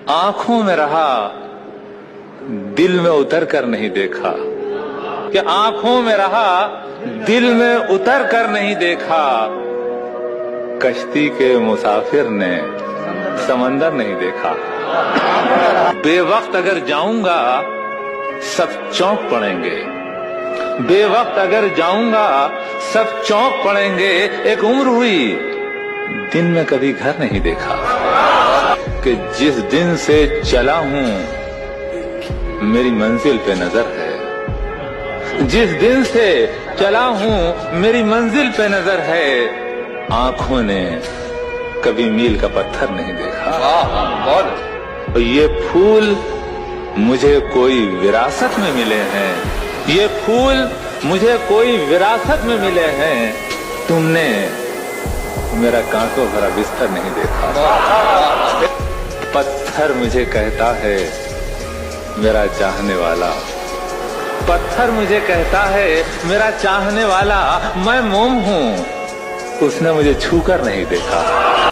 आंखों में रहा, दिल में उतर कर नहीं देखा, कि आंखों में रहा, दिल में उतर कर नहीं देखा, कश्ती के मुसाफिर ने समंदर नहीं देखा। बेवक्त अगर जाऊंगा सब चौंक पड़ेंगे, बेवक्त अगर जाऊंगा सब चौंक पड़ेंगे। एक उम्र हुई, दिन में कभी घर नहीं देखा, कि जिस दिन से चला हूं मेरी मंजिल पे नजर है, जिस दिन से चला हूं मेरी मंजिल पे नजर है। आंखों ने कभी मील का पत्थर नहीं देखा। ये फूल मुझे कोई विरासत में मिले हैं, ये फूल मुझे कोई विरासत में मिले हैं। तुमने मेरा कांटों भरा बिस्तर नहीं देखा। पत्थर मुझे कहता है मेरा चाहने वाला, पत्थर मुझे कहता है मेरा चाहने वाला। मैं मोम हूँ, उसने मुझे छूकर नहीं देखा।